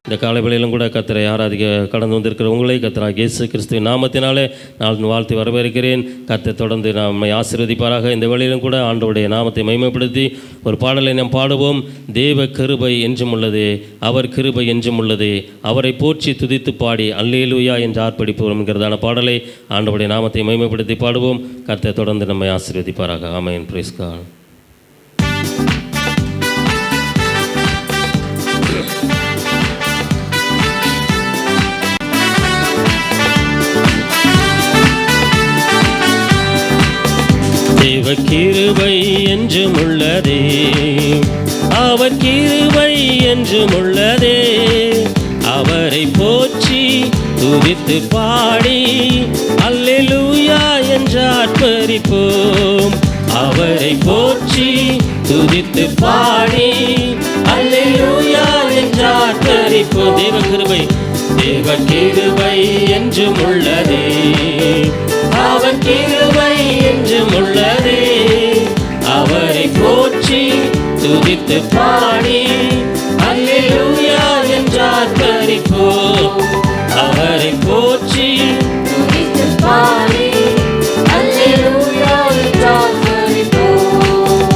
இந்த காலை வேளையிலும் கூட கர்த்தரை ஆராதிக்க கடந்து வந்திருக்கிற உங்களை கர்த்தராகிய இயேசு கிறிஸ்துவின் நாமத்தினாலே நான் வாழ்த்து வரவேற்கிறேன். கர்த்தர் தொடர்ந்து நம்மை ஆசீர்வதிப்பாராக. இந்த வேளையிலும் கூட ஆண்டவருடைய நாமத்தை மகிமைப்படுத்தி ஒரு பாடலை நாம் பாடுவோம். தேவ கிருபை என்றும் உள்ளது, அவர் கிருபை என்றும் உள்ளது, அவரை போற்றி துதித்து பாடி அல்லேலூயா என்று ஆர்ப்பரிப்போம் என்கிறதான பாடலை ஆண்டவருடைய நாமத்தை மகிமைப்படுத்தி பாடுவோம். கர்த்தர் தொடர்ந்து நம்மை ஆசீர்வதிப்பாராக. ஆமென். Praise God. தேவ கிருபை என்றும் உள்ளதே, அவர் கிருபை என்றும் உள்ளதே, அவரை போற்றி துதித்து பாடி அல்லேலூயா என்று ஆர்ப்பரிப்போம். அவரை போற்றி துதித்து பாடி அல்லேலூயா என்று ஆர்ப்பரிப்போம். தேவ கிருபை, தேவ கிருபை என்றும் உள்ளதே, அவர் கிருபை என்றும் உள்ளதே, அவரை போற்றி துதித்து பாடி அல்லேலூயா என்று ஆர்ப்பரிப்போம். அவரை போற்றி துதித்து பாடி அல்லேலூயா என்று ஆர்ப்பரிப்போம்.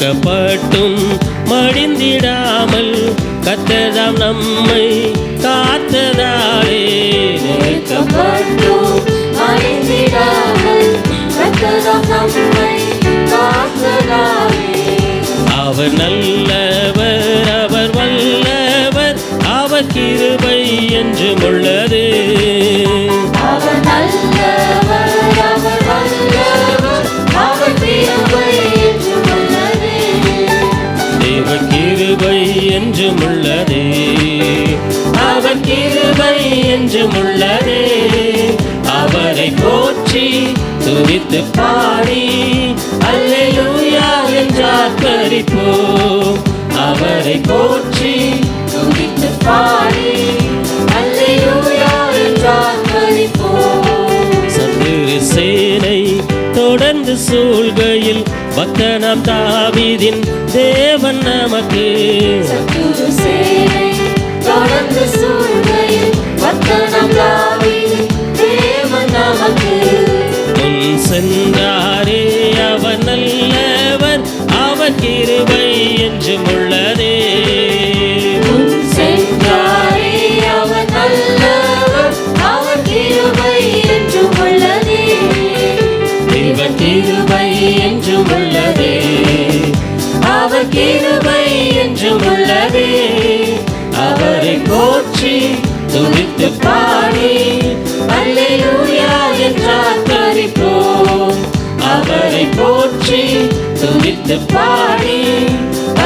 கப்பட்டும் மடிந்திடாமல் கர்த்தர் நம்மை காத்ததாலே, கப்பட்டும் மடிந்திடாமல் கர்த்தர் நம்மை காத்ததாலே, அவர் நல்லவர், அவர் வல்லவர், அவர் கிருபை என்றும் உள்ளது. அவர் நல்லவர், அவர் வல்லவர், அவர் கிருபை என்றும் உள்ளது. தேவ கிருபை என்றும் உள்ளது, அவர் கிருபை என்றும் உள்ளது, அவரை போற்றி துதித்து பாடி அல்லேலூயா என்று ஆர்ப்பரிப்போம். அவரை போற்றி துதித்து பாடி அல்லேலூயா என்று ஆர்ப்பரிப்போம். சத்துரு சேனை தொடர்ந்து சூழ்கையில் பக்தனாம் தாவீதின் தேவன் நமக்கு, சத்துரு சேனை தொடர்ந்து சூழ்கையில் பக்தனாம் தாவீதின் தேவன் நமக்கு முன் சென்றாரே, அவர் நல்லவர், அவர் கிருபை என்றும் உள்ளதே. முன் சென்றாரே, அவர் நல்லவர், அவர் கிருபை என்றும் உள்ளதே. தேவ கிருபை என்றும் உள்ளதே, அவர் கிருபை என்றும் உள்ளதே, அவரை போற்றி துதித்து பாடி அல்லேலூயா என்று ஆர்ப்பரிப்போம். அவரை போற்றி துதித்து பாடி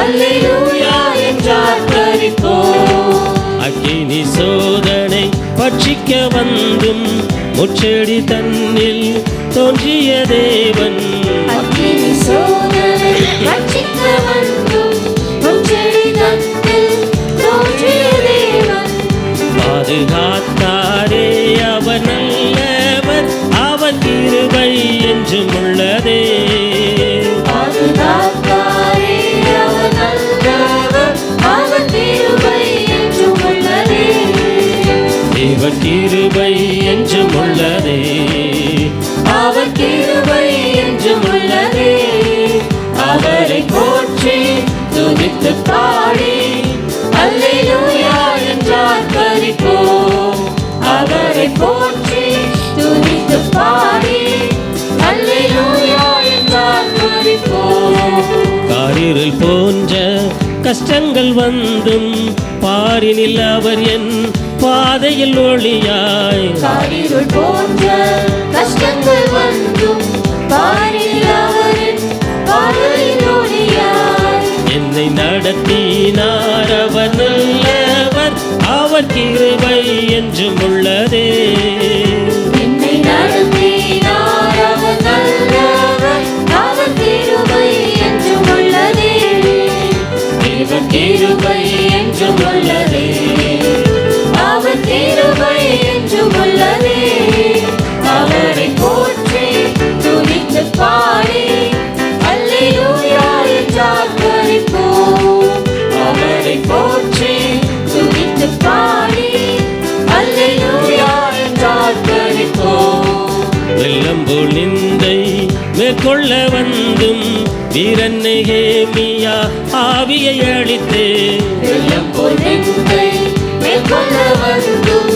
அல்லேலூயா என்று ஆர்ப்பரிப்போம். அக்கினி சோதனை பட்சிக்க வந்தும் முச்செடி தன்னில் தோன்றிய தேவன், அக்கினி சோதனை பட்சிக்க வந்தும் முச்செடி தன்னில் தோன்றிய தேவன், பாதுகாத்தாரே, அவர் நல்லவர், அவர் கிருபை என்றும் உள்ளதே. பாதுகாத்தாரே, அவர் நல்லவர், அவர் கிருபை என்றும் உள்ளதே. தேவ கிருபை என்றும் உள்ளதே, அவர் கிருபை என்றும் உள்ளதே, அவரை போற்றி துதித்து பாடி அல்லேலூயா என்று ஆர்ப்பரிப்போம். அவரை போற்றி துதித்து பாடி அல்லேலூயா என்று ஆர்ப்பரிப்போம். காரிருள் போன்ற கஷ்டங்கள் வந்தும் பாரினில் அவர் என் பாதையில் ஒளியாய், காரிருள் போன்ற கஷ்டங்கள் வந்தும் பாரில் அவரின் பாதையில் ஒளியாய், என்னை நடத்தினார், அவர் நல்லவர், அவர் கிருபை என்றும் உள்ளதே. என்னை நடத்தினார், அவர் நல்லவர், அவர் கிருபை என்றும் உள்ளதே. தேவ கிருபை என்றும் உள்ளதே, அவர் கிருபை என்றும் உள்ளதே, அவரை போற்றி துதித்து பாடி அல்லேலூயா என்று ஆர்ப்பரிப்போம். அவரை போற்றி துதித்து மேற்கொள்ள வந்தும் வீரன் நெகேமியா ஆவியை அளித்து வெள்ளம் போல் நெஞ்சை மேற்கொள்ள வந்தும்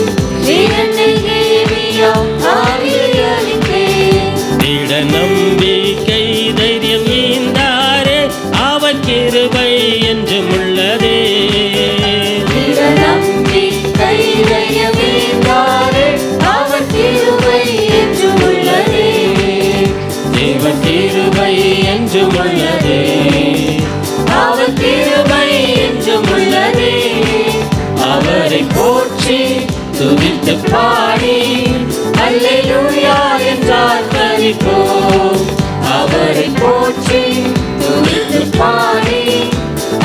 வீரன் நெகேமியா ஆவியை அளித்து திட நம்பிக்கை தைரியம் ஈந்தாரே அவர் கிருபை என்றும் உள்ளதே. திட நம்பிக்கை தைரியம் ஈந்தாரே அவர் கிருபை என்றும் உள்ளதே. தேவ கிருபை என்றும் உள்ளதே. அவர் கிருபை என்றும் உள்ளதே. அவரை போற்றி துதித்து பாடி அல்லேலூயா என்றார் கலிப்போம். அவரை போற்றி துதித்து பாடி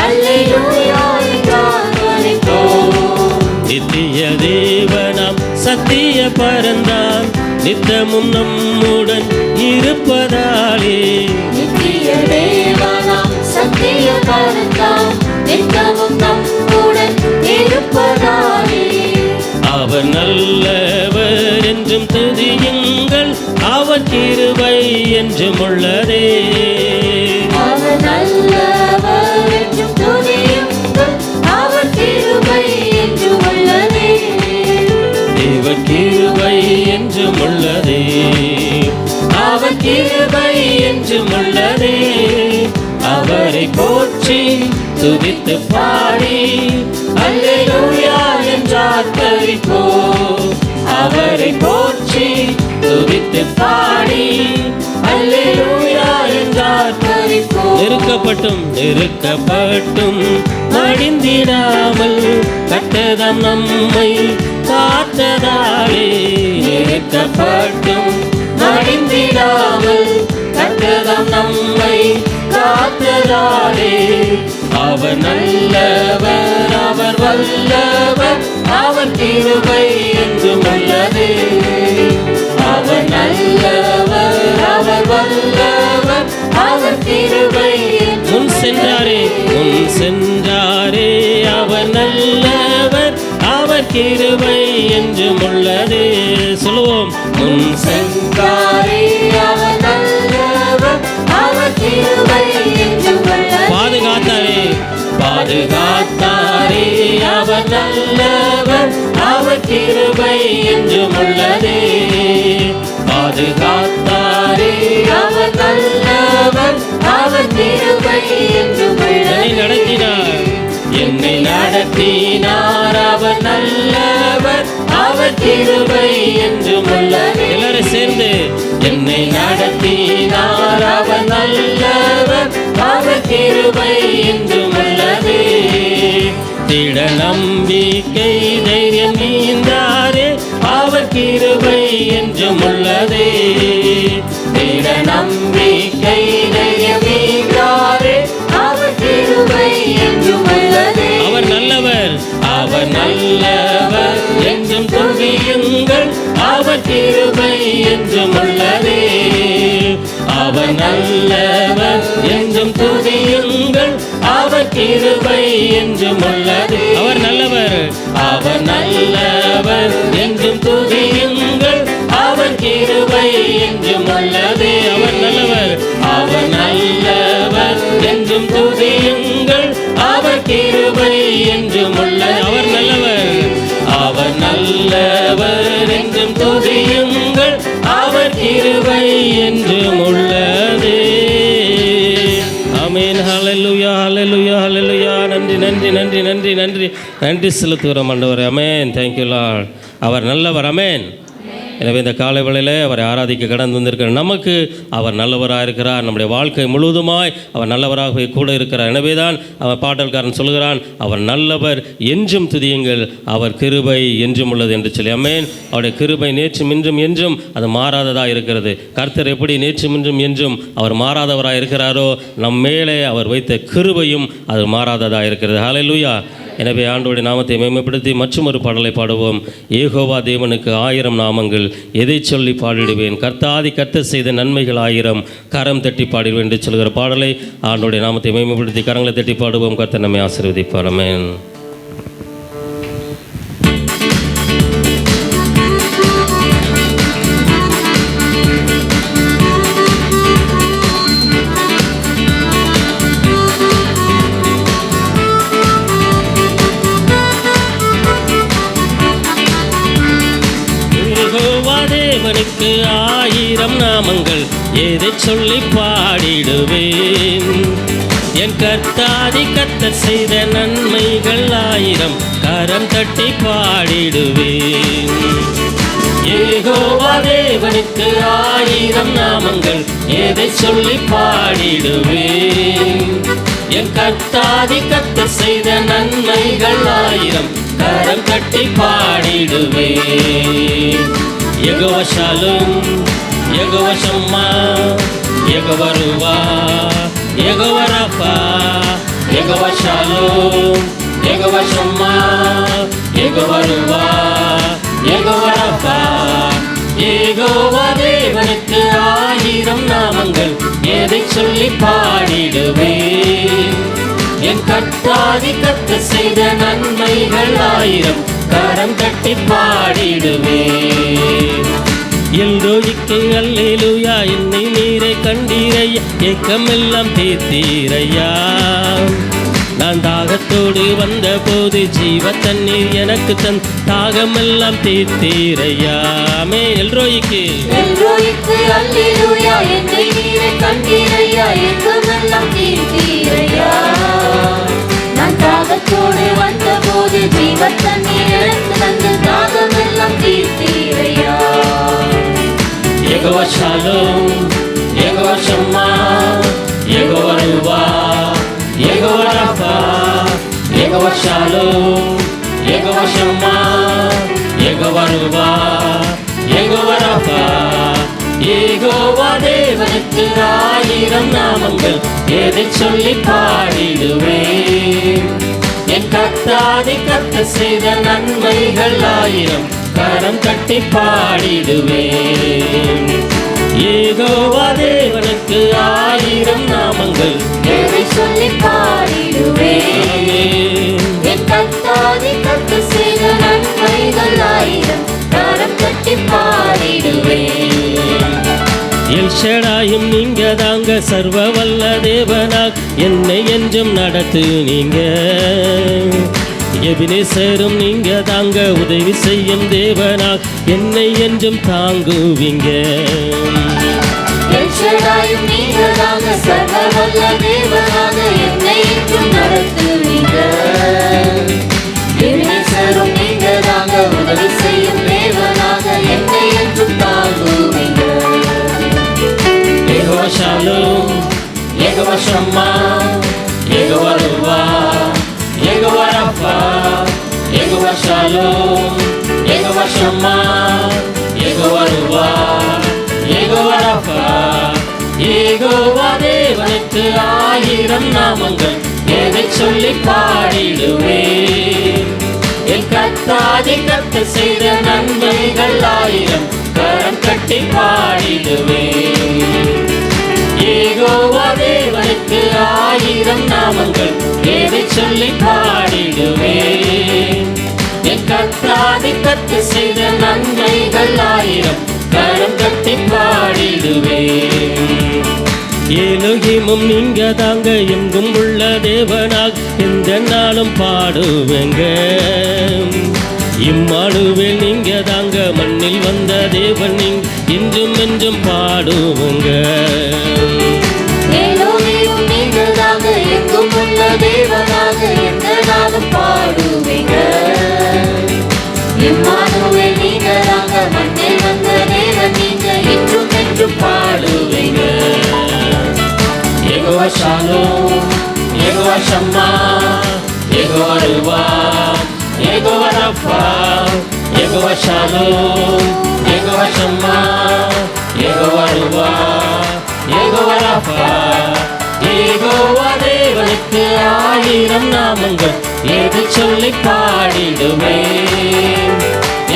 அல்லேலூயா என்றார் கலிப்போம். நித்திய தேவனாம் சத்திய பரந்தான் நித்தமும் நம்முடன் இருப்பதாலே நித்திய தேவனாம் சத்திய பரந்தாம் நித்தமும் நம்முடன் இருப்பதாலே அவர் நல்லவர் என்றும் துதியுங்கள் அவர் கிருபை என்றும் உள்ளதே. அவர் நல்லவர் என்றும் துதியுங்கள் அவர் கிருபை என்றும் உள்ளதே. தேவ கிருபை என்றும் உள்ளதே. அவர் கிருபை என்றும் உள்ளதே. அவரை போற்றி துதித்து பாடி அல்லேலூயா என்றார் கலிப்போம். அவரை போற்றி துதித்து பாடி அல்லேலூயா என்றார் கலிப்போம். நெருக்கப்பட்டும் மடிந்திடாமல் கட்டதம் நம்மை காத்ததாலே நெருக்கப்பட்டும் மடிந்திடாமல் கட்டதம் நம்மை காத்ததாலே அவர் நல்லவர் அவர் வல்லவர் அவர் கிருபை என்றும் உள்ளதே. அவர் நல்லவர் அவர் வல்லவர் அவர் கிருபை முன் சென்றாரே அவர் நல்லவர் அவர் கிருபை என்றும் உள்ளதே. சொல்லுவோம். முன் சென்றாரே அவர் நல்லவர் அவர் கிருபை என்றும் உள்ளதே. பாதுகாத்தாரே அவர் நல்லவர் அவர் கிருபை என்றும் உள்ளதே. பாதுகாத்தாரே அவர் நல்லவர் அவர் கிருபை என்றும் உள்ளதே. என்னை நடத்தினார் அவர் நல்லவர் அவர் கிருபை என்றும் உள்ளதே. எல்லாரும் சேர்ந்து என்னை நடத்தினார் அவர் நல்லவர் அவர் கிருபை என்றும் உள்ளதே. திட நம்பிக்கை தைரியம் நீந்தாரே அவர் கிருபை என்றும் உள்ளதே. திட நம்பிக்கை தைரியம் நீந்தாரே அவர் கிருபை என்றும் உள்ளதே. அவர் நல்லவர் என்றும் துதியுங்கள் அவர் கிருபை என்றும் உள்ளதே. அவர் நல்லவர் என்றும் துதியுங்கள் அவர் கிருபை என்றும் உள்ளதே. அவர் நல்லவர் என்றும் துதியுங்கள் அவர் கிருபை என்றும் உள்ளதே. அவர் நல்லவர் என்றும் துதியுங்கள் அவர் கிருபை என்றும் உள்ளது. அவர் நல்லவர் என்றும் துதியுங்கள் அவர் கிருபை என்றும் உள்ளது. ஆமென். ஹல்லேலூயா ஹல்லேலூயா ஹல்லேலூயா. நன்றி நன்றி நன்றி நன்றி நன்றி நன்றி செலுத்துகிறோம் ஆண்டவரே. ஆமென். Thank you Lord. அவர் நல்லவர். ஆமென். எனவே இந்த காலை வேளையில் அவரை ஆராதிக்க கடந்து வந்திருக்கிற நமக்கு அவர் நல்லவராக இருக்கிறார். நம்முடைய வாழ்க்கை முழுவதுமாய் அவர் நல்லவராக கூட இருக்கிறார். எனவே தான் அவன் பாடல்காரன் சொல்கிறான், அவர் நல்லவர் என்றும் துதியுங்கள் அவர் கிருபை என்றும் உள்ளது என்று சொல்லி. ஆமென். அவருடைய கிருபை நேற்றும் இன்றும் என்றும் அது மாறாததாக இருக்கிறது. கர்த்தர் எப்படி நேற்றும் இன்றும் என்றும் அவர் மாறாதவராக இருக்கிறாரோ நம் மேலே அவர் வைத்த கிருபையும் அது மாறாததாக இருக்கிறது. ஹல்லேலூயா. எனவே ஆண்டவருடைய நாமத்தை மேம்படுத்தி மற்றும் ஒரு பாடலை பாடுவோம். யெகோவா தேவனுக்கு 1000 நாமங்கள், எதை சொல்லி பாடிடுவேன், கர்த்தர் செய்த நன்மைகள் 1000, கரம் தட்டி பாடிடுவேன் என்று சொல்கிற பாடலை ஆண்டவருடைய நாமத்தை மேம்படுத்தி கரங்களை தட்டி பாடுவோம். கர்த்தர் நம்மை ஆசீர்வதிப்பார். ஆமென். தேவனுக்கு 1000 நாமங்கள், எதை சொல்லி பாடிடுவேன். என் கர்த்தாதி கர்த்தர் செய்த நன்மைகள் 1000, கரம் தட்டி பாடிடுவேன். யெகோவா தேவனுக்கு 1000 நாமங்கள், எதை சொல்லி பாடிடுவேன். என் கர்த்தாதி கர்த்தர் செய்த நன்மைகள் 1000, கரம் தட்டி பாடிடுவேன். யெகோவா ஷாலும், யெகோவா ஷம்மா, யெகோவா ருவா, யெகோவா ராஃபா, யெகோவா ஷாலும், யெகோவா ஷம்மா, யெகோவா ருவா, யெகோவா ராஃபா. யெகோவா தேவனுக்கு 1000 நாமங்கள், எதை சொல்லி பாடிடுவேன். என் கர்த்தாதி கர்த்தர் செய்த நன்மைகள் 1000, கரம் தட்டி பாடிடுவேன். எல்ரோய்க்கு அல்லேலூயா, என்னை நீரை கண்டீரையா, ஏக்கமெல்லாம் தீர்த்தீரையா. நான் தாகத்தோடு வந்த போது ஜீவ தண்ணீர் எனக்கு தன் தாகமெல்லாம் தீர்த்தீரையா. எல்ரோய்க்கு அல்லேலூயா, என்னை நீரை கண்டீரையா, ஏக்கமெல்லாம் தீர்த்தீரையா. நான் தாகத்தோடு வந்த போது ஜீவ தண்ணீர் எனக்கு தந்த தாகமெல்லாம் தீர்த்தீரையா. யெகோவா ஷாலும், யெகோவா ஷம்மா, யெகோவா ருவா, யெகோவா ராஃபா, யெகோவா ஷாலும், யெகோவா ஷம்மா, யெகோவா ருவா, யெகோவா ராஃபா. யெகோவா தேவனுக்கு 1000 நாமங்கள், எதை சொல்லி பாடிடுவேன். என் கர்த்தாதி கர்த்தர் செய்த நன்மைகள் 1000, கரம் தட்டி பாடிடுவேன். யெகோவா தேவனுக்கு 1000 நாமங்கள், எதை சொல்லி பாடிடுவேன். என் கர்த்தாதி கர்த்தர் செய்த நன்மைகள் 1000, கரம் தட்டி பாடிடுவேன். எல்ஷடாயும் நீங்க தாங்க, சர்வ வல்ல தேவனாக என்னை என்றும் நடத்து நீங்க. எபினேசரும் நீங்க தாங்க, உதவி செய்யும் தேவனாக என்னை என்றும் தாங்குவீங்க. எல்ஷடாயும் நீங்க தாங்க, சர்வ வல்ல தேவனாக என்னை என்றும் நடத்துவீங்க. எபினேசரும் நீங்க தாங்க, உதவி செய்யும் தேவனாக என்னை என்றும் தாங்குவீங்க. யெகோவா ஷாலும், யெகோவா ஷம்மா, யெகோவா ருவா, யெகோவா ராஃபா, யெகோவா ஷாலும், யெகோவா ஷம்மா, யெகோவா ருவா, யெகோவா ராஃபா. யெகோவா தேவனுக்கு 1000 நாமங்கள், எதை சொல்லி பாடிடுவேன். என் கர்த்தாதி கர்த்தர் செய்த நன்மைகள் 1000, கரம் கட்டி பாடிடுவேன். யெகோவா தேவனுக்கு 1000 நாமங்கள், எதை சொல்லி பாடிடுவேன். என் கர்த்தாதி கர்த்தர் செய்த நன்மைகள் 1000, கரம் கட்டி பாடிடுவேன். எலோகிமும் நீங்க தாங்க, எங்கும் உள்ள தேவனாக எந்த நாளும் பாடுவேங்க. இம்மானுவேல் நீங்க தாங்க, மண்ணில் வந்த தேவன் நீங்க என்றும் என்றும் பாடுவேங்க. எலோகியும் நீங்க தாங்க, எங்கும் உள்ள தேவனாக எந்த நாளும் பாடுவீங்க. இம்மானுவேல் நீங்க தாங்க, மண்ணில் வந்த தேவன் நீங்க என்றும் என்றும் பாடுவீங்க. யெகோவா ஷாலும், யெகோவா ஷம்மா, யெகோவா ருவா, யெகோவா ராஃபா, யெகோவா ஷாலும், யெகோவா ஷம்மா, யெகோவா ருவா, யெகோவா ராஃபா. யெகோவா தேவனுக்கு 1000 நாமங்கள், எதை சொல்லி பாடிடுவேன்.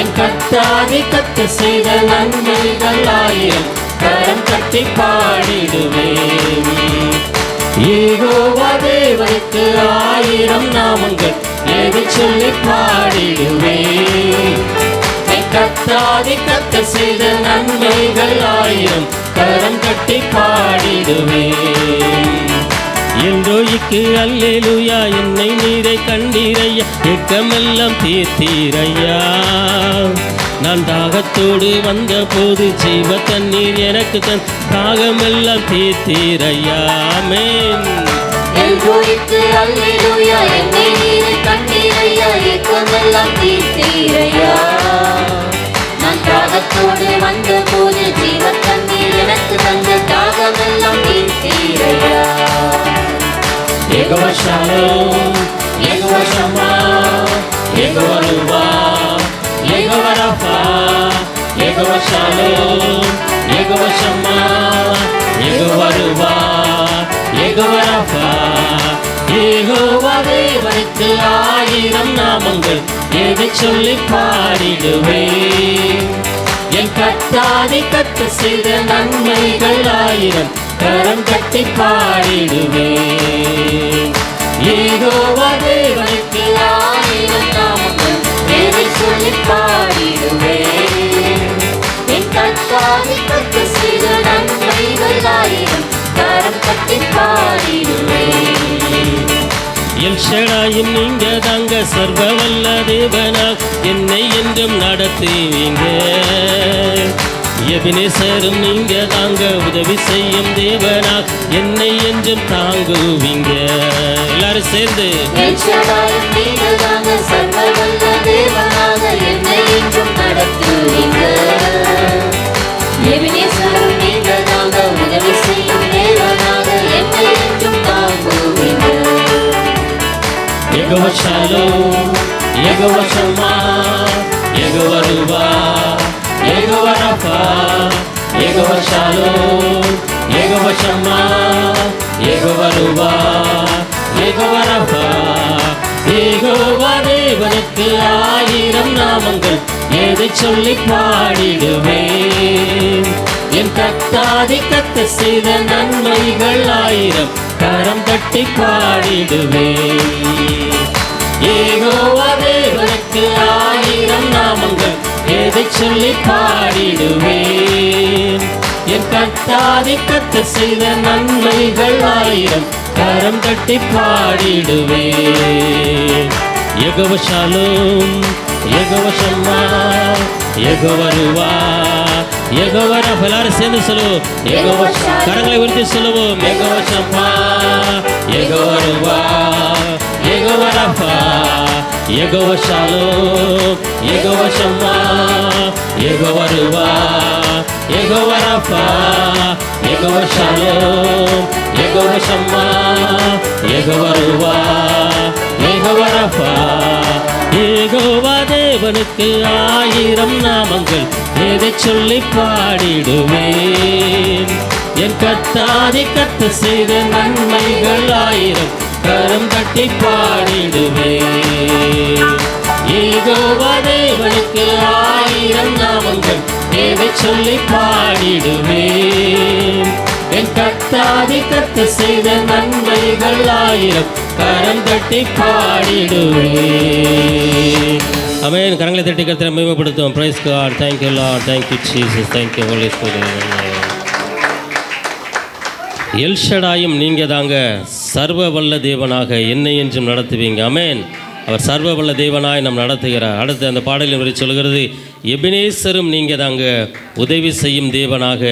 என் கர்த்தாதி கர்த்தர் செய்த நன்மைகள் 1000, கரம் தட்டி பாடிடுவேன். யெகோவா தேவனுக்கு 1000 நாமங்கள், எதை சொல்லி பாடிடுவேன். என் கர்த்தாதி கர்த்தர் செய்த நன்மைகள் 1000, கரம் கட்டி பாடிடுவேன். எல்ரோய்க்கு அல்லேலூயா, என்னை நீரை கண்டீரையா, ஏக்கமெல்லாம் தீர்த்தீரையா. நான் தாகத்தோடு வந்த போது ஜீவ தண்ணீர் எனக்கு தன் தாகமெல்லாம் தீர்த்தீரையா. ஆமென். எல்ரோய்க்கு அல்லேலூயா, என்னை நீர் கண்டீரையா, ஏக்கமெல்லாம் தீர்த்தீரையா. நான் தாகத்தோடு வந்த போது ஜீவ தண்ணீர் எனக்கு தந்த தாகமெல்லாம் தீர்த்தீரையா. யெகோவா ஷாலோம், யெகோவா ஷம்மா, யெகோவா ருவா, யெகோவா ரஃபா, யெகோவா ஷாலோம், யெகோவா ஷம்மா, யெகோவா ருவா, யெகோவா ரஃபா. யெகோவா தேவனுக்கு 1000 நாமங்கள், எதை சொல்லி பாடிடுவேன். என் கத்தாதி கத்து செய்த நன்மைகள் 1000, கரம் கட்டி பாடிடுவேன். யெகோவா தேவனுக்கு 1000 நாமங்கள், எதை சொல்லி பாடிடுவேன். என் கத்தாதி கத்து செய்த நன்மைகள் 1000, கரம் கட்டி பாடிடுவேன். எல் ஷடாயும் நீங்க தாங்க, சர்வ வல்ல தேவனாக என்னை என்றும் நடத்துவீங்க. எபினேசரும் நீங்க தாங்க, உதவி செய்யும் தேவனாக என்னை என்றும் தாங்குவீங்க. எல்லாரும் சேர்ந்து எல் ஷடாயும் நீங்க தாங்க, சர்வ வல்ல தேவனாக என்னை என்றும் நடத்துவீங்க. எபினேசரும் நீங்க தாங்க, உதவி செய்யும் தேவனாக என்னை என்றும் தாங்குவீங்க. யெகோவா ஷாலோம், யெகோவா ஷம்மா, யெகோவா ருவா, யெகோவா ரஃபா, யெகோவா ஷாலோம், யெகோவா ஷம்மா, யெகோவா ருவா, யெகோவா ரஃபா. யெகோவா தேவனுக்கு 1000 நாமங்கள், எதை சொல்லி பாடிடுவேன். என் கத்தாதி கத்த செய்த நன்மைகள் 1000, கரம் தட்டி பாடிடுவேன். யெகோவா தேவனுக்கு 1000 நாமங்கள், எதை சொல்லி பாடிடுவேன். என் கத்தாதி கத்த செய்த நன்மைகள் 1000, கரம் தட்டி பாடிடுவேன். யெகோவா ஷாலோம், யெகோவா ஷம்மா, யெகோவா ருவா, யெகோவா ரஃபா. எல்லாரும் சேர்ந்து சொல்லுவோம். யெகோவா, கரங்களை உயர்த்தி சொல்லுவோம். யெகோவா ஷம்மா, யெகோவா ருவா, யெகோவா ரஃபா, யெகோவா ஷாலோம், யெகோவா ஷம்மா, யெகோவா ருவா, யெகோவா ரஃபா, யெகோவா ஷாலோம், யெகோவா ஷம்மா, யெகோவா ருவா, யெகோவா ரஃபா. யெகோவா தேவனுக்கு 1000 நாமங்கள், எதை சொல்லி பாடிடுவேன். என் கத்தாதி கத்து செய்த நன்மைகள் 1000, கரம் தட்டி பாடிடுவேன். யெகோவா தேவனுக்கு 1000 நாமங்கள், எதை சொல்லி பாடிடுவேன். என் கத்தாதி கத்து செய்த நன்மைகள் 1000, கரம் தட்டி பாடிடுவேன். ஆமென். கரங்களை தட்டி கர்த்தரை மகிமைப்படுத்துவோம். Praise God. Thank you Lord. Thank you Jesus. Thank you Holy Spirit. எல் ஷடாயும் நீங்க தாங்க, சர்வ வல்ல தேவனாக என்னை என்றும் நடத்துவீங்க. ஆமென். அவர் சர்வ வல்ல தேவனாய் நாம் நடத்துகிறார். அடுத்து அந்த பாடலின் வரை சொல்கிறது, எபினேசரும் நீங்க தாங்க, உதவி செய்யும் தேவனாக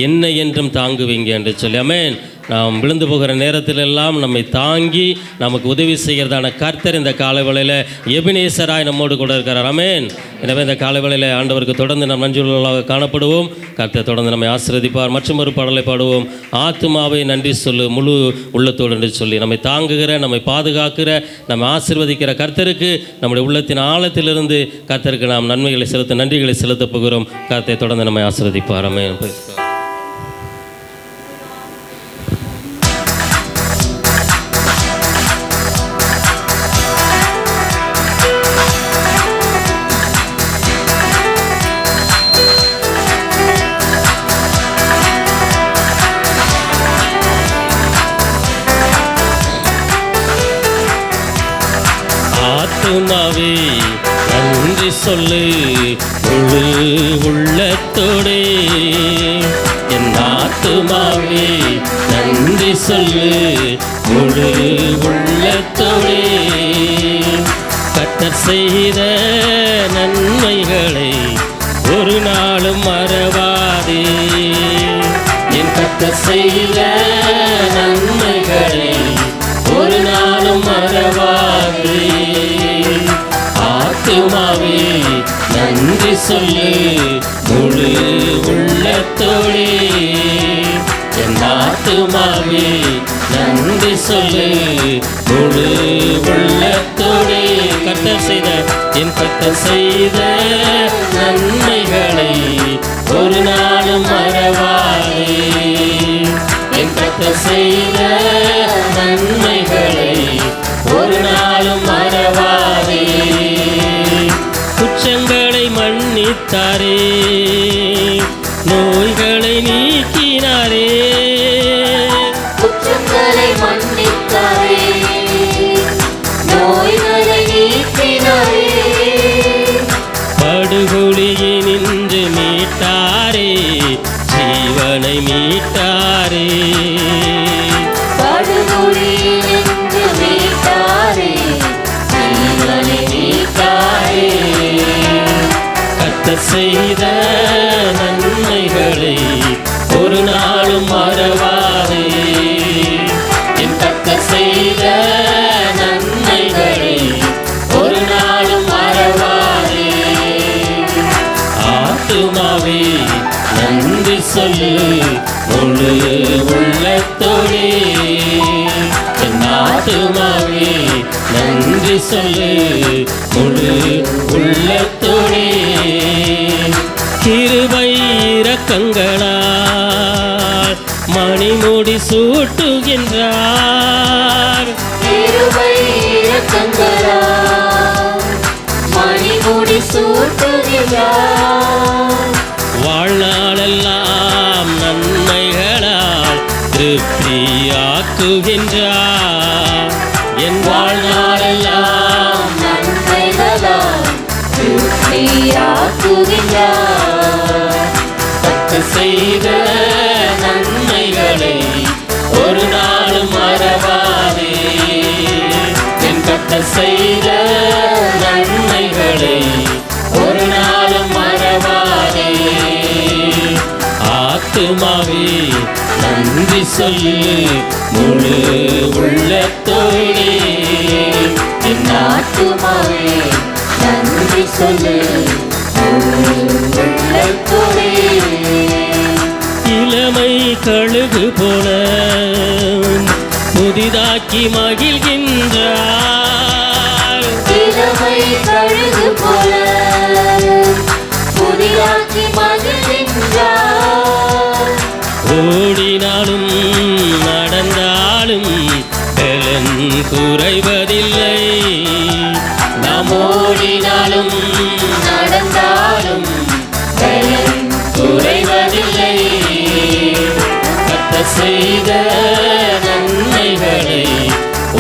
என்னை என்றும் தாங்குவீங்க என்று சொல்லி. ஆமென். நாம் விழுந்து போகிற நேரத்தில் எல்லாம் நம்மை தாங்கி நமக்கு உதவி செய்கிறதான கர்த்தர் இந்த காலைவேளையில் எபினேசராய் நம்மோடு கூட இருக்கிறார். ஆமென். எனவே இந்த காலைவேளையில் ஆண்டவருக்கு தொடர்ந்து நாம் நன்றியுள்ளவர்களாக காணப்படுவோம். கர்த்தர் தொடர்ந்து நம்மை ஆசீர்வதிப்பார். மற்றும் ஒரு பாடலை பாடுவோம். ஆத்துமாவை நன்றி சொல்லு முழு உள்ளத்தோடு என்று சொல்லி நம்மை தாங்குகிற, நம்மை பாதுகாக்கிற, நம்மை ஆசீர்வதிக்கிற கர்த்தருக்கு நம்முடைய உள்ளத்தின் ஆழத்திலிருந்து கர்த்தருக்கு நாம் நன்மைகளை செலுத்த, நன்றிகளை செலுத்தப் போகிறோம். கர்த்தரை தொடர்ந்து நம்மை ஆசீர்வதிப்பார். ஆமென். ஆத்துமாவே நன்றி சொல்லு முழு உள்ளத்தோடே. என் ஆத்துமாவே நன்றி சொல்லு முழு உள்ளத்தோடே. கர்த்தர் செய்த நன்மைகளை ஒரு நாளும் மறவாதே. என் கர்த்தர் செய்த நன்மைகளை ஒரு நாளும் மறவாதே. ஆத்துமாவே நன்றி சொல்லு முழு உள்ளத்தோடே. என் ஆத்துமாவே நன்றி சொல்லு முழு உள்ளத்தோடே. கர்த்தர் செய்த என் கர்த்தர் செய்த நன்மைகளை ஒரு நாளும் மறவாதே. என் கர்த்தர் செய்த நன்மைகளை ஒரு நாளும் மறவாதே. குற்றங்களை மன்னித்தாரே, நோய்களை நீக்கினாரே. குற்றங்களை மன்னித்தாரே, நோய்களை நீக்கினாரே. படுகொலியினின்று மீட்டாரே, ஜீவனை மீட்டாரே. படுகொலியினின்று மீட்டாரே, ஜீவனை மீட்டாரே. கர்த்தர் செய்த நன்மைகளை ஒரு நாளும் மறவாதே. என் கர்த்தர் செய்த நன்மைகளை ஒரு நாளும் மறவாதே. ஆத்துமாவே நன்றி சொல்லு முழு உள்ளத்தோடே. என் ஆத்துமாவே நன்றி சொல்லு முழு உள்ளத்தோடே. கிருபை இரக்கங்களால் மணிமுடி சூட்டுகின்றார். கிருபை இரக்கங்களால் மணிமுடி சூட்டுகிறார். வாழ்நாளெல்லாம் நன்மைகளால் திருப்தியாக்குகின்றார். என் வாழ்நாளெல்லாம் நன்மைகளால் திருப்தியாக்குகிறார். கர்த்தர் செய்த நன்மைகளை ஒரு நாளும் மறவாதே. என் கர்த்தர் செய்த நன்மைகளை ஒரு நாளும் மறவாதே. ஆத்துமாவே நன்றி சொல்லு முழு உள்ளத்தோடே. என் ஆத்துமாவே நன்றி சொல்லு உள்ளத்தோடே. இளமை கழுகு போல புதிதாக்கி மகிழ்கின்றார். இளமை கழுகு போல புதிதாக்கி மகிழ்கின்றார். ஓடினாலும் நடந்தாலும் பலன் குறைவதில்லை. நாம் ஓடினாலும் நடந்தாலும் பலன் குறைவதில்லை. கர்த்தர் செய்த நன்மைகளை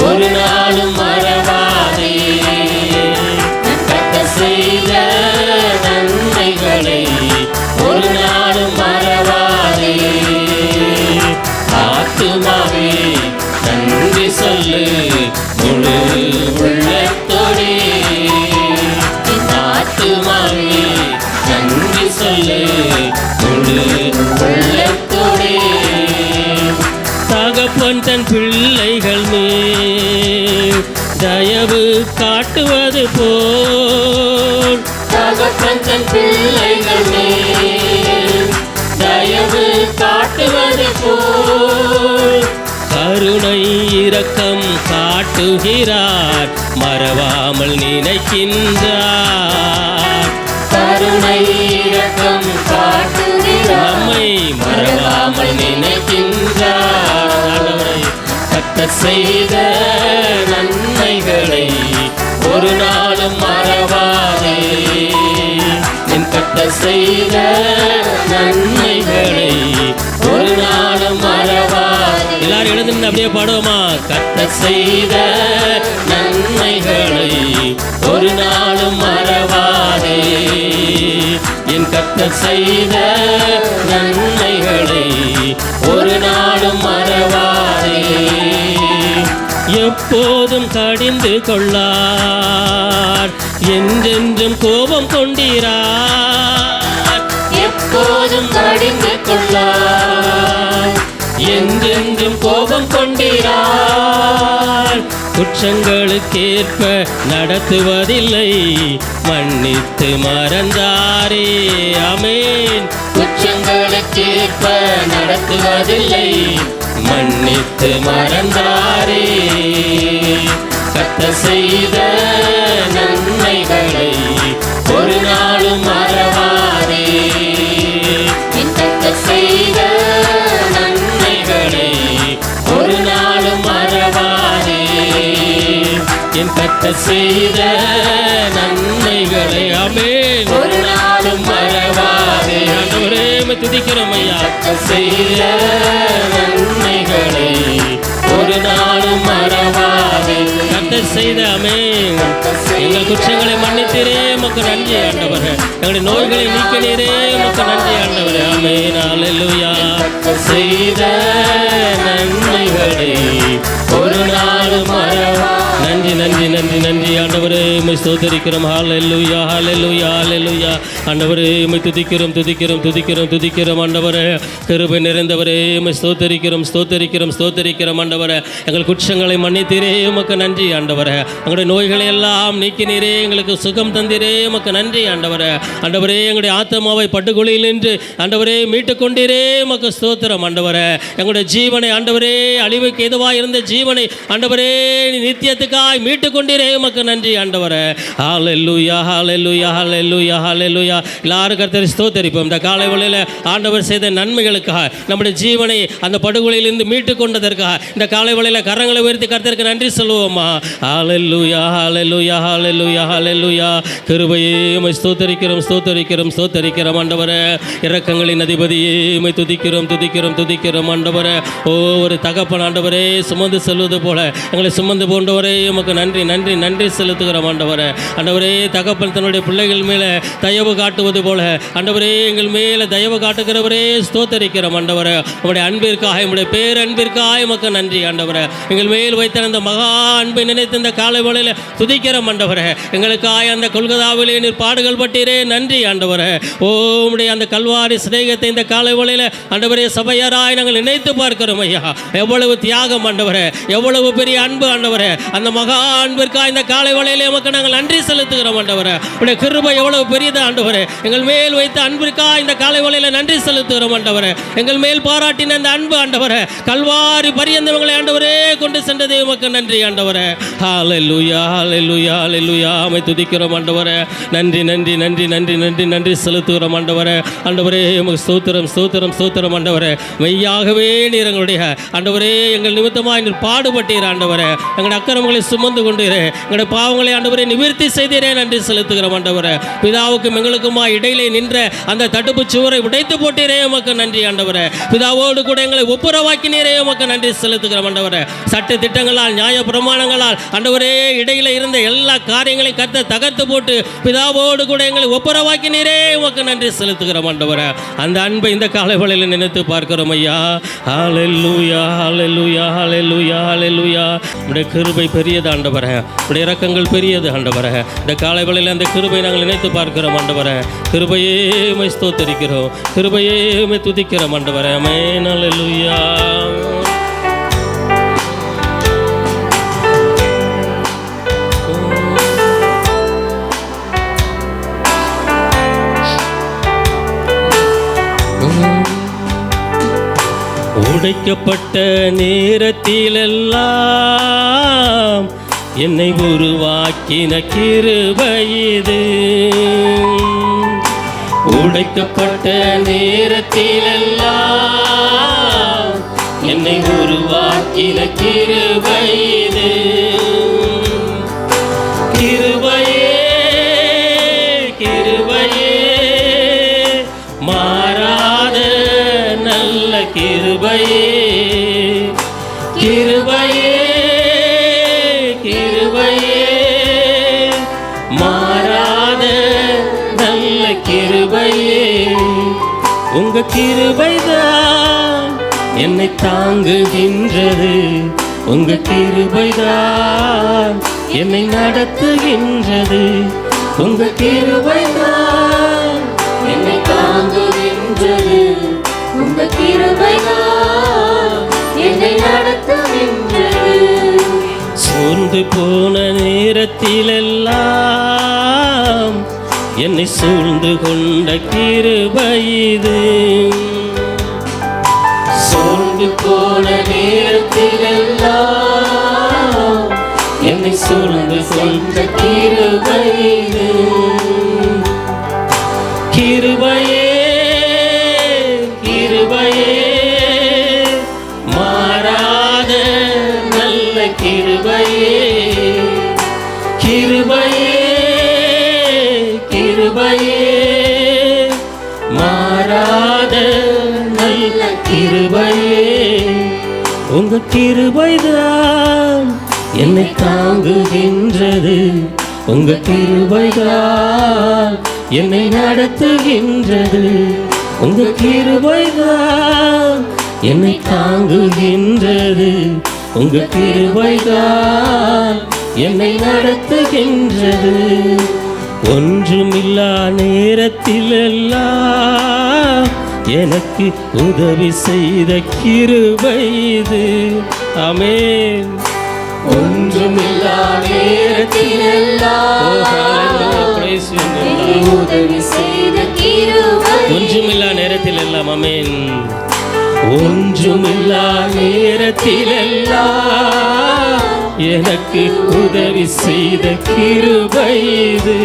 ஒரு நாளும் மறவாதே. கர்த்தர் செய்த நன்மைகளை ஒரு நாளும் மறவாதே. ஆத்துமாவே நன்றி சொல்லு முழு உள்ளத்தோடே. ஆத்துமாவே நன்றி சொல்லு முழு உள்ளத்தோடே. தகப்பன் தன் பிள்ளைகள் மேல் தயவு காட்டுவது போல். தகப்பன் தன் பிள்ளைகள் மேல் தயவு காட்டுவது போல் கருணை இரக்கம் காட்டுகிறார், மறவாமல் நினைக்கின்றார். கருணை இரக்கம் காட்டுகிறார், நம்மை மறவாமல் நினைக்கின்றார். ஆண்டவரே, கர்த்தர் செய்த நன்மைகளை ஒரு நாளும் மறவாதே. என் கர்த்தர் செய்த நன்மைகளை ஒரு நாளும் மறவாதே. எல்லாரும் எழுந்து அப்படியே பாடுவோமா? கர்த்தர் செய்த நன்மைகளை ஒரு நாளும் மறவாதே. என் கர்த்தர் செய்த நன்மைகளை ஒரு நாளும் மறவாதே. எப்போதும் கடிந்து கொள்ளார், என்றென்றும் கோபம் கொண்டீரார். எப்போதும் கடிந்து கொள்ளார். என்றென்றும் கோபம் கொண்டிரார். குற்றங்களுக்கேற்ப நடத்துவதில்லை, மன்னித்து மறந்தாரே. ஆமென். குற்றங்களுக்கேற்ப நடத்துவதில்லை, மன்னித்து மறந்தாரே. கர்த்தர் செய்த நன்மைகளை ஒரு நாளும் மறவாதே. என் கர்த்தர் செய்த நன்மைகளை ஒரு நாளும் மறவாதே. என் கர்த்தர் செய்த நன்மைகளை ஆமென் ஒரு நாளும் மறவாதே. ஆண்டவரே உம்மை துதிக்கிறோம் ஐயா. கர்த்தர் செய்த நன்மைகளை ஒரு நாளும் மறவாதே. கர்த்தர் செய்த ஆமென். எங்கள் குற்றங்களை மன்னித்தீரே, உமக்கு நன்றி ஆண்டவரே. எங்களுடைய நோய்களை நீக்கினீரே, உமக்கு நன்றி ஆண்டவரே. ஆமென். அல்லேலூயா. செய்த நன்மைகளை ஒரு நாளும் மறவா. நன்றி நன்றி நன்றி நன்றி ஆண்டவரே, உம்மை ஸ்தோத்திரிக்கிறோம். ஹல்லேலூயா ஹல்லேலூயா ஹல்லேலூயா. ஆண்டவரே உம்மை துதிக்கிறோம் துதிக்கிறோம் துதிக்கிறோம் துதிக்கிறோம் ஆண்டவரே. கிருபை நிறைந்தவரே உம்மை ஸ்தோத்திரிக்கிறோம் ஸ்தோத்திரிக்கிறோம் ஸ்தோத்திரிக்கிறோம் ஆண்டவரே. எங்கள் குற்றங்களை மன்னித்தீரே, உமக்கு நன்றி ஆண்டவரே. எங்களுடைய நோய்களை எல்லாம் நீக்கினீரே, எங்களுக்கு சுகம் தந்தீரே, உமக்கு நன்றி ஆண்டவரே. ஆண்டவரே எங்களுடைய ஆத்மாவை பட்டுக்குழியில் நின்று ஆண்டவரே மீட்டுக் கொண்டீரே, உமக்கு ஸ்தோத்திரம் ஆண்டவரே. எங்களுடைய ஜீவனை ஆண்டவரே, அழிவுக்கு எதுவாக இருந்த ஜீவனை ஆண்டவரே நித்தியத்துக்காய் மீட்டுக் கொண்டீரே, உமக்கு நன்றி ஆண்டவரே. ஹல்லேலூயா ஹல்லேலூயா ஹல்லேலூயா ஹல்லேலூயா. எல்லாரும் கர்த்தரை ஸ்தோத்திரிப்போம். இந்த காலை வேளையில் ஆண்டவர் செய்த நன்மைகளுக்காக, நம்முடைய ஜீவனை அந்த படுகொலையிலிருந்து மீட்டு கொண்டதற்காக இந்த காலை வேளையில் கரங்களை உயர்த்தி கர்த்தருக்கு நன்றி சொல்லுவோமா. ஹல்லேலூயா ஹல்லேலூயா ஹல்லேலூயா ஹல்லேலூயா. கிருபையே உம்மை ஸ்தோத்திரிக்கிறோம் ஸ்தோத்திரிக்கிறோம் ஸ்தோத்திரிக்கிறோம் ஆண்டவரே. இரக்கங்களின் அதிபதியே உம்மை துதிக்கிறோம் துதிக்கிறோம் துதிக்கிறோம் ஆண்டவரே. ஓ ஒரு தகப்பன் ஆண்டவரே சுமந்து செல்வது போல எங்களை சுமந்து போன்றவரே, உமக்கு நன்றி நன்றி நன்றி செலுத்துகிறோம் ஆண்டவரே. ஆண்டவரே தகப்பன் தன்னுடைய பிள்ளைகள் மேலே தயவு காட்டுவது போல ஆண்டவரே எங்கள் மேலே தயவு காட்டுகிறவரே ஸ்தோத்தரிக்கிறோம் ஆண்டவரே. உங்களுடைய அன்பிற்காக, உங்களுடைய பேரன்பிற்காக உமக்கு நன்றி ஆண்டவரே. எங்கள் மேல் வைத்த அந்த மகா அன்பை நினைத்து இந்த காலை வேளையில் துதிக்கிறோம் ஆண்டவரே. எங்களுக்காக அந்த கொல்கதாவிலே நீர் பாடுகள் பட்டீரே, நன்றி ஆண்டவரே. ஓ உம்முடைய அந்த கல்வாரி சிநேகத்தை இந்த காலை வேளையில் ஆண்டவரே சபையாராய் நாங்கள் நினைத்து பார்க்கிறோம் ஐயா. எவ்வளவு தியாகம் ஆண்டவரே, எவ்வளவு பெரிய அன்பு ஆண்டவரே. அந்த மகா அன்பிற்காக இந்த காலை வேளையிலே உமக்கு நாங்கள் நன்றி செலுத்துகிறோம் ஆண்டவரே. உடைய கிருபை எவ்வளவு பெரியது ஆண்டவரே. எங்கள் மேல் வைத்த அன்பிற்காக இந்த காலை வேளையில் நன்றி செலுத்துகிறோம் ஆண்டவரே. எங்கள் மேல் பாராட்டின அந்த அன்பு ஆண்டவரே, கல்வாரி பரியந்தவங்களை ஆண்டவரே கொண்டு சென்றதே உமக்கு நன்றி ஆண்டவரே. ஹல்லேலூயா ஹல்லேலூயா ஹல்லேலூயா. உம்மை துதிக்கிறோம் ஆண்டவரே. நன்றி நன்றி நன்றி நன்றி நன்றி நன்றி செலுத்துகிறோம் ஆண்டவரே. ஆண்டவரே உமக்கு ஸ்தோத்திரம் ஸ்தோத்திரம் ஸ்தோத்திரம் ஆண்டவரே. மெய்யாகவே நீர் எங்களுடைய ஆண்டவரே எங்கள் நிமித்தமாக நீர் பாடுபட்டீர் ஆண்டவரே. எங்களுடைய அக்கிரமங்களை சுமந்து கொண்டீரே, எங்களுடைய பாவங்களை ஆண்டவரே நிவர்த்தி செய்தீரே, நன்றி செலுத்துகிறோம் ஆண்டவரே. பிதாவுக்கும் எங்களுக்குமா இடையிலே நின்ற அந்த தடுப்பு சுவரை உடைத்து போட்டீரே, உமக்கு நன்றி ஆண்டவரே. பிதாவோடு கூட எங்களை ஒப்புரவாக்கினீரே, உமக்கு நன்றி செலுத்துகிறோம் ஆண்டவரே. சட்ட திட்டங்களால் நியாய பிரமாணங்களால் ஆண்டவரே இடையில இருந்த எல்லா காரியங்களையும் கர்த்தர் தகர்த்து போட்டு பிதாவோடு கூட எங்களை ஒப்புரவாக்கினீரே, உமக்கு நன்றி செலுத்துகிறோம் ஆண்டவரே. அந்த அன்பை இந்த காலை வேளையில் நினைத்து பார்க்கிறோம் ஐயா. ஹல்லேலூயா ஹல்லேலூயா ஹல்லேலூயா ஹல்லேலூயா. உடைய கிருபை பெரியது ஆண்டவரே, உடைய இரக்கங்கள் பெரியது ஆண்டவரே. இந்த காலை வேளையில் அந்த கிருபை நாங்கள் நினைத்து பார்க்கிறோம் ஆண்டவரே. கிருபையே உம்மை ஸ்தோத்திரிக்கிறோம், கிருபையே உம்மை துதிக்கிறோம் ஆண்டவரே. ஆமென். ஹல்லேலூயா. உடைக்கப்பட்ட நேரத்திலெல்லாம் என்னை உருவாக்கின கிருபை இது. உடைக்கப்பட்ட நேரத்திலெல்லாம் என்னை உருவாக்கின கிருபை இது. கிருபையே கிருபையே மாறாத நல்ல கிருபையே. கிருபையே கிருபையே மாறாத நல்ல கிருபையே. உங்க கிருபைதான் என்னை தாங்குகின்றது, உங்க கிருபைதான் என்னை நடத்துகின்றது, உங்க கிருபைதான் என்னை தாங்குகின்றது. நின்றது உங்க கிருபைதான் என்னை நடத்துகின்றது. சோர்ந்து போன நேரத்திலெல்லாம் என்னை சூழ்ந்து கொண்ட கிருபை இது. சோர்ந்து போன நேரத்திலெல்லாம் என்னை சூழ்ந்து கொண்ட கிருபை இது. கிருபையே கிருபையே மாறாத நல்ல கிருபையே. கிருபையே கிருபையே மாறாத நல்ல கிருபையே. உங்க கிருபைதான் என்னை தாங்குகின்றது. உங்க கிருபைதான் என்னை நடத்துகின்றது. உங்க கிருபைதான் என்னை தாங்குகின்றது. உங்க கிருபைதான் என்னை நடத்துகின்றது. ஒன்றுமில்லா நேரத்திலெல்லாம் எனக்கு உதவி செய்த கிருபை இது. ஆமென். ஒன்றுமில்லா நேரத்திலெல்லாம் உதவி செய்த கிருபை. ஒன்றுமில்லா நேரத்திலெல்லாம் ஆமென். ஒன்றுமில்லா நேரத்திலெல்லாம் எனக்கு உதவி செய்த கிருபை இது.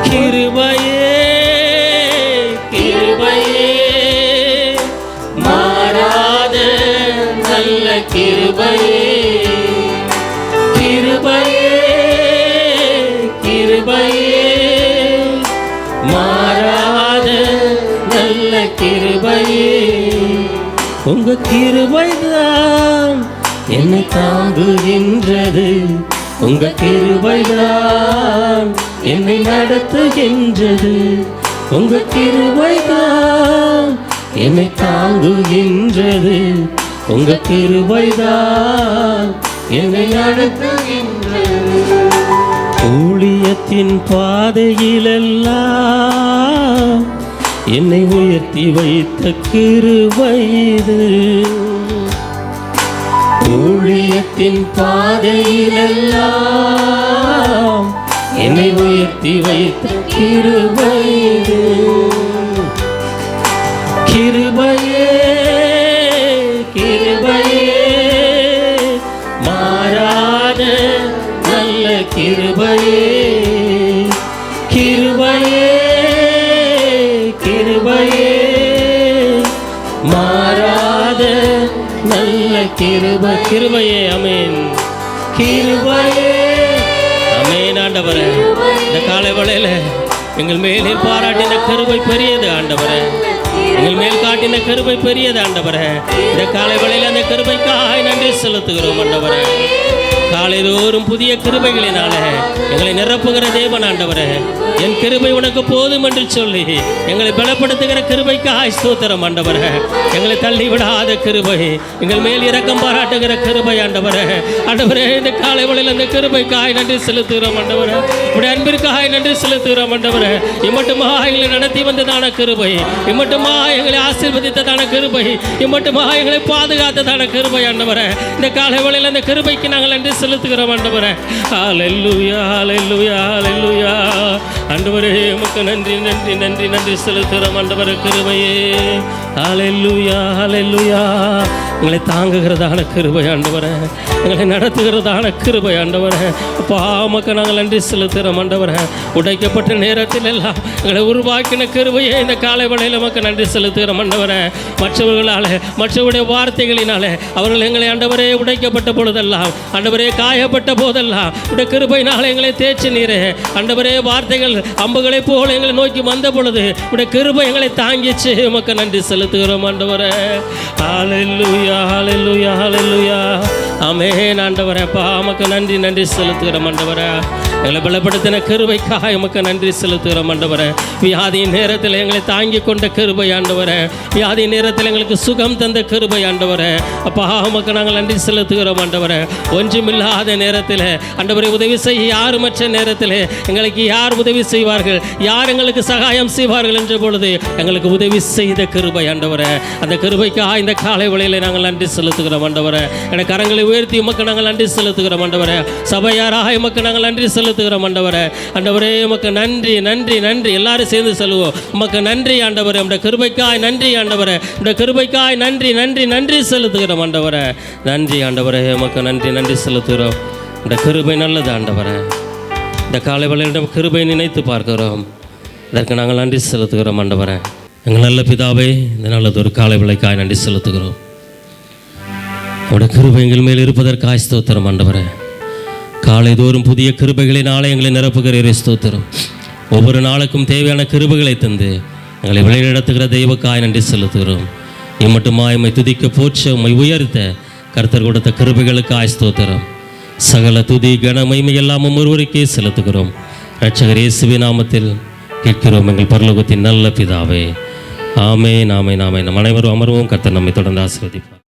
கிருபையே கிருபையே மாறாத நல்ல கிருபையே. கிருபையே கிருபையே மாறாத நல்ல கிருபையே. உங்க கிருபைதான் என்னை தாங்குகின்றது. உங்க கிருபைதான் என்னை நடத்துகின்றது. உங்க கிருபைதான் என்னை தாங்குகின்றது. உங்க கிருபைதான் என்னை நடத்துகின்றது. ஊழியத்தின் பாதையிலெல்லாம் என்னை உயர்த்தி வைத்த கிருபை இது. ஊழியத்தின் பாதையிலெல்லாம் என்னை உயர்த்தி வைத்த கிருபை இது. கிருபையே கிருபையே மாறாத நல்ல கிருபையே. கிருபையே கிருபையே மாறாத நல்ல கிருபை. கிருபையே ஆமென். கிருபையே ஆமென். ஆண்டவரே, இந்த காலை வேளையில எங்கள் மேலே பாராட்டின கிருபை பெரியது ஆண்டவரே. எங்கள் மேல் காட்டின கிருபை பெரியது ஆண்டவரே. இந்த காலை வேளையில அந்த கிருபைக்காய் நன்றி செலுத்துகிறோம் ஆண்டவரே. காலைதோறும் புதிய கிருபைகளினால எங்களை நிரப்புகிற தேவன் ஆண்டவரே. என் கிருபை உனக்கு போதும் என்று சொல்லி எங்களை பலப்படுத்துகிற கிருபைக்காய் ஸ்தோத்திரம் ஆண்டவரே. எங்களை தள்ளிவிடாத கிருபை, எங்கள் மேல் இரக்கம் பாராட்டுகிற கிருபை ஆண்டவரே. ஆண்டவரே, இந்த காலை வேளையில் அந்த கிருபைக்காய் நன்றி செலுத்துகிறோம் ஆண்டவரே. உடைய அன்பிற்காய் நன்றி செலுத்துகிறோம் ஆண்டவரே. இம்மட்டுமா எங்களை நடத்தி வந்ததான கிருபை, இம்மட்டுமா எங்களை ஆசீர்வதித்ததான கிருபை, இம்மட்டுமா எங்களை பாதுகாத்ததான கிருபை ஆண்டவரே. இந்த காலை வேளையில் அந்த கிருபைக்கு நாங்கள் நன்றி செலுத்துகிறோம் ஆண்டவரே. ஹல்லேலூயா ஹல்லேலூயா ஹல்லேலூயா. ஆண்டவரே, உமக்கு நன்றி நன்றி நன்றி நன்றி செலுத்துகிறோம் ஆண்டவரே. கிருபையே ஹல்லேலூயா ஹல்லேலூயா. எங்களை தாங்குகிறதான கிருபை ஆண்டவரே, எங்களை நடத்துகிறதான கிருபை ஆண்டவரே. அப்பா, உமக்கு நாங்கள் நன்றி செலுத்துகிறோம் ஆண்டவரே. உடைக்கப்பட்ட நேரத்தில் எல்லாம் எங்களை உருவாக்கின கிருபையே இந்த காலை வேளையில் உமக்கு நன்றி செலுத்துகிறோம் ஆண்டவரே. மற்றவர்களால் மற்றவருடைய வார்த்தைகளினாலே அவர்கள் எங்களை ஆண்டவரே உடைக்கப்பட்ட பொழுதெல்லாம், ஆண்டவரே காயப்பட்ட போதெல்லாம் உடைய கிருபையினால் எங்களை தேய்ச்சி நீரே ஆண்டவரே. வார்த்தைகள் அம்புகளை போல எங்களை நோக்கி வந்த பொழுது உடைய கிருபை எங்களை தாங்கிச்சு. உமக்கு நன்றி செலுத்துகிறோம் ஆண்டவரே. ஹல்லேலூயா ஹல்லேலூயா ஹல்லேலூயா. ஆமென் ஆண்டவரே. அப்பா, உமக்கு நன்றி நன்றி செலுத்துகிறோம் ஆண்டவரே. எங்களை பலப்படுத்தின கிருபைக்காக உமக்கு நன்றி செலுத்துகிறோம் ஆண்டவரே. வியாதியின் நேரத்தில் எங்களை தாங்கி கொண்ட கிருபை ஆண்டவரே, வியாதியின் நேரத்தில் எங்களுக்கு சுகம் தந்த கிருபை ஆண்டவரே. அப்பா உமக்கு நாங்கள் நன்றி செலுத்துகிறோம் ஆண்டவரே. ஒன்றுமில்லாத நேரத்தில் ஆண்டவரை உதவி செய்ய யாருமற்ற நேரத்தில் எங்களுக்கு யார் உதவி செய்வார்கள், யார் எங்களுக்கு சகாயம் செய்வார்கள் என்ற பொழுது எங்களுக்கு உதவி செய்த கிருபை ஆண்டவரே. அந்த கிருபைக்காக இந்த காலை வேளையில் நாங்கள் நன்றி செலுத்துகிறோம் ஆண்டவரே. எனக்கு கரங்களை உயர்த்தி உமக்கு நாங்கள் நன்றி செலுத்துகிறோம் ஆண்டவரே. சபையாராக உமக்கு நாங்கள் நன்றி செலுத்துகிறோம் ஆண்டவரே. ஆண்டவரே உமக்கு நன்றி நன்றி நன்றி. எல்லாரும் சேர்ந்து சொல்லுவோம், உமக்கு நன்றி ஆண்டவரே. உடைய கிருபைக்காய் நன்றி ஆண்டவரே. உடைய கிருபைக்காய் நன்றி நன்றி நன்றி செலுத்துகிறோம் ஆண்டவரே. நன்றி ஆண்டவரே, உமக்கு நன்றி நன்றி செலுத்துகிறோம். இந்த கிருபை நல்லது ஆண்டவரே. இந்த காலை வேளையில் கிருபை நினைத்து பார்க்கிறோம், இதற்கு நாங்கள் நன்றி செலுத்துகிறோம் ஆண்டவரே. எங்கள் நல்ல பிதாவே, இந்த நல்லது ஒரு காலை வேளைக்காய் நன்றி செலுத்துகிறோம். உடைய கிருபை எங்கள் மேல் இருப்பதற்காய் ஸ்தோத்திரம் ஆண்டவரே. காலை தோறும் புதிய கிருபைகளினாலே எங்களை நிரப்புகிறீரே ஸ்தோத்திரம். ஒவ்வொரு நாளுக்கும் தேவையான கிருபைகளை தந்து எங்களை வழிநடத்துகிற தெய்வக்காய் நன்றி செலுத்துகிறோம். இம்மட்டுமா எம்மை துதிக்க போற்ற உம்மை உயர்த்த கர்த்தர் கொடுத்த கிருபைகளுக்காய் ஸ்தோத்திரம். சகல துதி கன மகிமை எல்லாம் ஒருவருக்கே செலுத்துகிறோம். இரட்சகர் இயேசுவின் நாமத்தில் கேட்கிறோம் எங்கள் பரலோகத்தின் நல்ல பிதாவே. ஆமென் ஆமென் ஆமென். நம் அனைவரும் அமர்வோம். கர்த்தர் நம்மை தொடர்ந்து ஆசீர்வதிப்பார்.